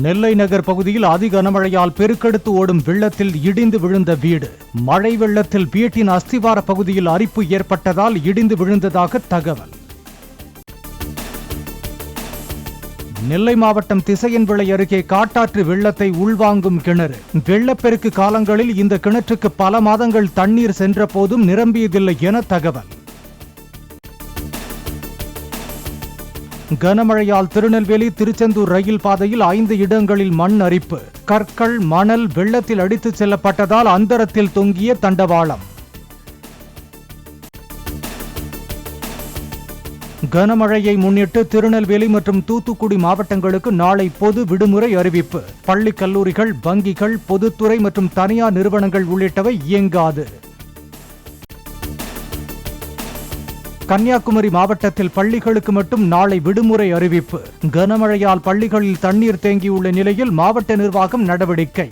நெல்லை நகர் பகுதியில் அதி கனமழையால் பெருக்கெடுத்து ஓடும் வெள்ளத்தில் இடிந்து விழுந்த வீடு. மழை வெள்ளத்தில் வீட்டின் அஸ்திவார பகுதியில் அரிப்பு ஏற்பட்டதால் இடிந்து விழுந்ததாக தகவல். நெல்லை மாவட்டம் திசையன்விளை அருகே காட்டாற்று வெள்ளத்தை உள்வாங்கும் கிணறு. வெள்ளப்பெருக்கு காலங்களில் இந்த கிணற்றுக்கு பல மாதங்கள் தண்ணீர் சென்ற போதும் நிரம்பியதில்லை என தகவல். கனமழையால் திருநெல்வேலி திருச்செந்தூர் ரயில் பாதையில் 5 இடங்களில் மண் அரிப்பு. கற்கள் மணல் வெள்ளத்தில் அடித்துச் செல்லப்பட்டதால் அந்தரத்தில் தொங்கிய தண்டவாளம். கனமழையை முன்னிட்டு திருநெல்வேலி மற்றும் தூத்துக்குடி மாவட்டங்களுக்கு நாளை பொது விடுமுறை அறிவிப்பு. பள்ளி கல்லூரிகள், வங்கிகள், பொதுத்துறை மற்றும் தனியார் நிறுவனங்கள் உள்ளிட்டவை இயங்காது. கன்னியாகுமரி மாவட்டத்தில் பள்ளிகளுக்கு மட்டும் நாளை விடுமுறை அறிவிப்பு. கனமழையால் பள்ளிகளில் தண்ணீர் தேங்கியுள்ள நிலையில் மாவட்ட நிர்வாகம் நடவடிக்கை.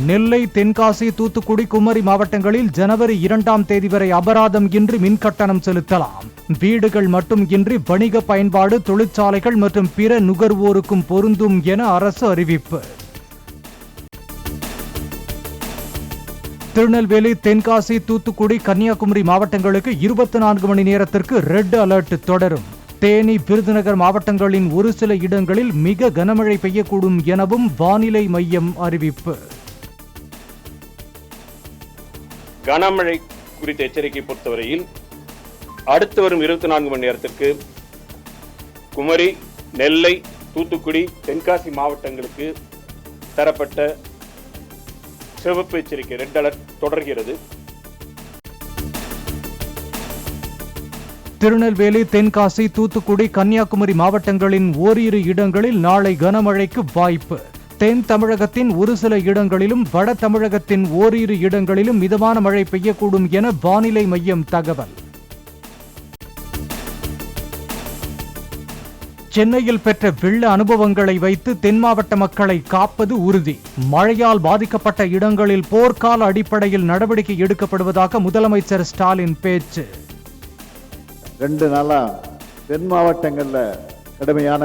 நெல்லை, தென்காசி, தூத்துக்குடி, குமரி மாவட்டங்களில் ஜனவரி 2ஆம் தேதி வரை அபராதம் இன்றி மின்கட்டணம் செலுத்தலாம். வீடுகள் மட்டும் இன்றி வணிக பயன்பாடு, தொழிற்சாலைகள் மற்றும் பிற நுகர்வோருக்கும் பொருந்தும் என அரசு அறிவிப்பு. திருநெல்வேலி, தென்காசி, தூத்துக்குடி, கன்னியாகுமரி மாவட்டங்களுக்கு 24 மணி நேரத்திற்கு ரெட் அலர்ட் தொடரும். தேனி, விருதுநகர் மாவட்டங்களின் ஒரு சில இடங்களில் மிக கனமழை பெய்யக்கூடும் எனவும் வானிலை மையம் அறிவிப்பு. கனமழை குறித்த எச்சரிக்கை பொறுத்தவரையில் அடுத்து வரும் 24 மணி நேரத்திற்கு குமரி, நெல்லை, தூத்துக்குடி, தென்காசி மாவட்டங்களுக்கு தரப்பட்ட சிவப்பு எச்சரிக்கை ரெட் அலர்ட் தொடர்கிறது. திருநெல்வேலி, தென்காசி, தூத்துக்குடி, கன்னியாகுமரி மாவட்டங்களின் ஓரிரு இடங்களில் நாளை கனமழைக்கு வாய்ப்பு. தென் தமிழகத்தின் ஒரு சில இடங்களிலும் வட தமிழகத்தின் ஓரிரு இடங்களிலும் மிதமான மழை பெய்யக்கூடும் என வானிலை மையம் தகவல். சென்னையில் பெற்ற வெள்ள அனுபவங்களை வைத்து தென் மாவட்ட மக்களை காப்பது உறுதி. மழையால் பாதிக்கப்பட்ட இடங்களில் போர்க்கால அடிப்படையில் நடவடிக்கை எடுக்கப்படுவதாக முதலமைச்சர் ஸ்டாலின் பேச்சு. 2 நாளா தென் மாவட்டங்கள்ல கடுமையான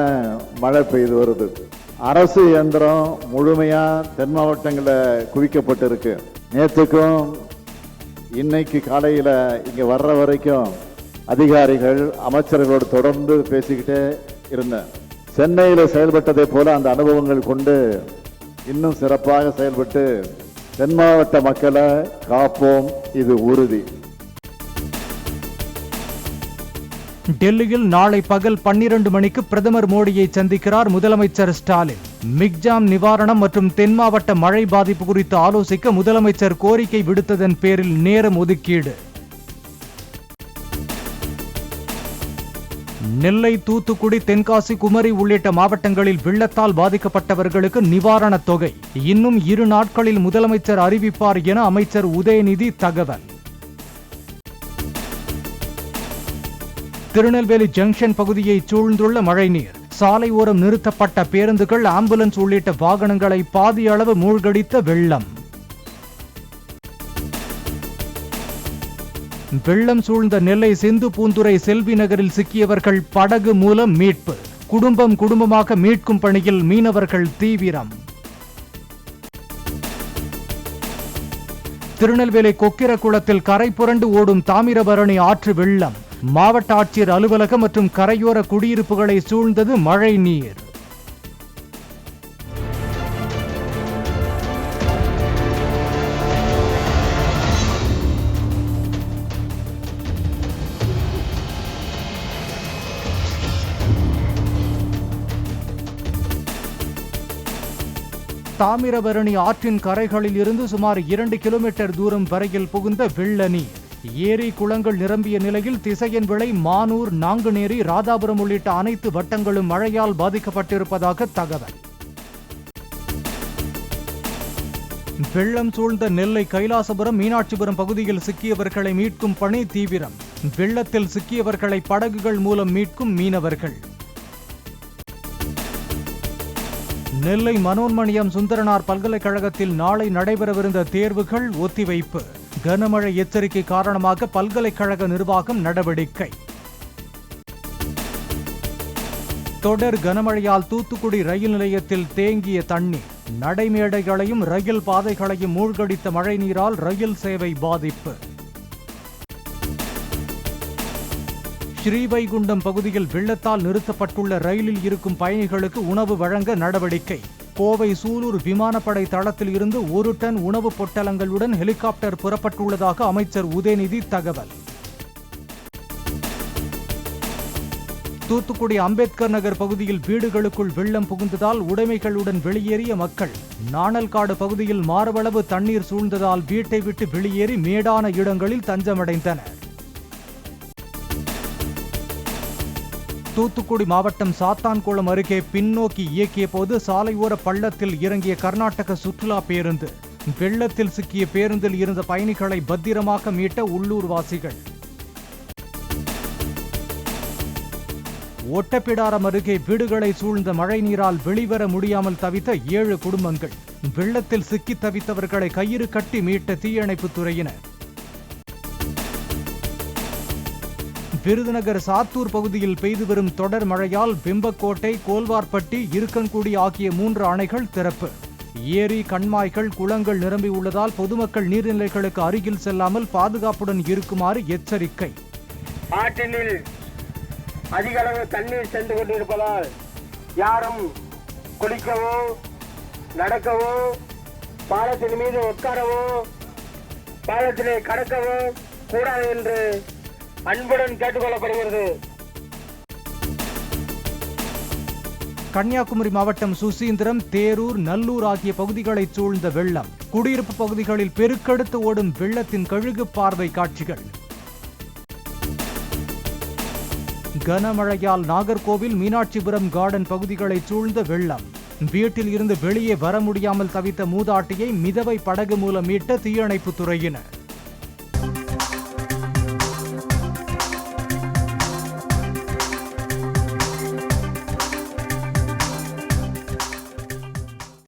மழை பெய்து வருது. அரசு இயந்திரம் முழுமையா தென் மாவட்டங்கள்ல குவிக்கப்பட்டிருக்கு. நேற்றுக்கும் இன்னைக்கு காலையில இங்க வர்ற வரைக்கும் அதிகாரிகள், அமைச்சர்களோடு தொடர்ந்து பேசிக்கிட்டே இருந்தேன். சென்னையில் செயல்பட்டதை போல அந்த அனுபவங்கள் கொண்டு இன்னும் சிறப்பாக செயல்பட்டு தென் மாவட்ட மக்களை காப்போம், இது உறுதி. டெல்லியில் நாளை பகல் 12 மணிக்கு பிரதமர் மோடியை சந்திக்கிறார் முதலமைச்சர் ஸ்டாலின். மிக்ஜாம் நிவாரணம் மற்றும் தென் மாவட்ட மழை பாதிப்பு குறித்து ஆலோசிக்க முதலமைச்சர் கோரிக்கை விடுத்ததன் பேரில் நேரம் ஒதுக்கீடு. நெல்லை, தூத்துக்குடி, தென்காசி, குமரி உள்ளிட்ட மாவட்டங்களில் வெள்ளத்தால் பாதிக்கப்பட்டவர்களுக்கு நிவாரணத் தொகை இன்னும் 2 நாட்களில் முதலமைச்சர் அறிவிப்பார் என அமைச்சர் உதயநிதி தகவல். திருநெல்வேலி ஜங்ஷன் பகுதியை சூழ்ந்துள்ள மழைநீர். சாலை ஓரம் நிறுத்தப்பட்ட பேருந்துகள், ஆம்புலன்ஸ் உள்ளிட்ட வாகனங்களை பாதி அளவு மூழ்கடித்த வெள்ளம். வெள்ளம் சூழ்ந்த நெல்லை செந்து பூந்துரை செல்வி நகரில் சிக்கியவர்கள் படகு மூலம் மீட்பு. குடும்பமாக மீட்கும் பணியில் மீனவர்கள் தீவிரம். திருநெல்வேலி கொக்கிரகுளத்தில் கரை புரண்டு ஓடும் தாமிரபரணி ஆற்று வெள்ளம். மாவட்ட ஆட்சியர் அலுவலகம் மற்றும் கரையோர குடியிருப்புகளை சூழ்ந்தது மழை நீர். தாமிரபரணி ஆற்றின் கரைகளில் இருந்து சுமார் 2 கிலோமீட்டர் தூரம் வரையில் புகுந்த வெள்ள நீர். ஏரி, குளங்கள் நிரம்பிய நிலையில் திசையன்விளை, மானூர், நாங்குநேரி, ராதாபுரம் உள்ளிட்ட அனைத்து வட்டங்களும் மழையால் பாதிக்கப்பட்டிருப்பதாக தகவல். வெள்ளம் சூழ்ந்த நெல்லை, கைலாசபுரம், மீனாட்சிபுரம் பகுதியில் சிக்கியவர்களை மீட்கும் பணி தீவிரம். வெள்ளத்தில் சிக்கியவர்களை படகுகள் மூலம் மீட்கும் மீனவர்கள். நெல்லை மனோன்மணியம் சுந்தரனார் பல்கலைக்கழகத்தில் நாளை நடைபெறவிருந்த தேர்வுகள் ஒத்திவைப்பு. கனமழை எச்சரிக்கை காரணமாக பல்கலைக்கழக நிர்வாகம் நடவடிக்கை. தொடர் கனமழையால் தூத்துக்குடி ரயில் நிலையத்தில் தேங்கிய தண்ணீர், நடைமேடைகளையும் ரயில் பாதைகளையும் மூழ்கடித்த மழைநீரால் ரயில் சேவை பாதிப்பு. ஸ்ரீவைகுண்டம் பகுதியில் வெள்ளத்தால் நிறுத்தப்பட்டுள்ள ரயிலில் இருக்கும் பயணிகளுக்கு உணவு வழங்க நடவடிக்கை. கோவை சூலூர் விமானப்படை தளத்தில் இருந்து 1 டன் உணவுப் பொட்டலங்களுடன் ஹெலிகாப்டர் புறப்பட்டுள்ளதாக அமைச்சர் உதயநிதி தகவல். தூத்துக்குடி அம்பேத்கர் நகர் பகுதியில் வீடுகளுக்குள் வெள்ளம் புகுந்ததால் உடைமைகளுடன் வெளியேறிய மக்கள். நாணல்காடு பகுதியில் மாரவளவு தண்ணீர் சூழ்ந்ததால் வீட்டை விட்டு வெளியேறி மேடான இடங்களில் தஞ்சமடைந்தனர். தூத்துக்குடி மாவட்டம் சாத்தான்குளம் அருகே பின்னோக்கி இயக்கிய போது சாலையோர பள்ளத்தில் இறங்கிய கர்நாடக சுற்றுலா பேருந்து. வெள்ளத்தில் சிக்கிய பேருந்தில் இருந்த பயணிகளை பத்திரமாக மீட்ட உள்ளூர்வாசிகள். ஒட்டப்பிடாரம் அருகே வீடுகளை சூழ்ந்த மழைநீரால் வெளிவர முடியாமல் தவித்த 7 குடும்பங்கள். வெள்ளத்தில் சிக்கி தவித்தவர்களை கயிறு கட்டி மீட்ட தீயணைப்புத் துறையினர். விருதுநகர் சாத்தூர் பகுதியில் பெய்து வரும் தொடர் மழையால் வெம்பக்கோட்டை, கோல்வார்பட்டி, இருக்கன்குடி ஆகிய 3 அணைகள் திறப்பு. ஏரி, கண்மாய்கள், குளங்கள் நிரம்பியுள்ளதால் பொதுமக்கள் நீர்நிலைகளுக்கு அருகில் செல்லாமல் பாதுகாப்புடன் இருக்குமாறு எச்சரிக்கை. ஆற்றினில் அதிக அளவு தண்ணீர் சென்று கொண்டிருப்பதால் யாரும் குளிக்கவோ, நடக்கவோ, பாலத்தின் மீது உட்காரவோ, பாலத்தினை கடக்கவோ கூடாது என்று அன்புடன் கேட்டுக்கொள்ளப்படுகிறது. கன்னியாகுமரி மாவட்டம் சுசீந்திரம், தேரூர், நல்லூர் ஆகிய பகுதிகளை சூழ்ந்த வெள்ளம். குடியிருப்பு பகுதிகளில் பெருக்கெடுத்து ஓடும் வெள்ளத்தின் கழுகு பார்வை காட்சிகள். கனமழையால் நாகர்கோவில், மீனாட்சிபுரம் கார்டன் பகுதிகளை சூழ்ந்த வெள்ளம். வீட்டில் இருந்து வெளியே வர முடியாமல் தவித்த மூதாட்டியை மிதவை படகு மூலம் மீட்ட தீயணைப்புத் துறையினர்.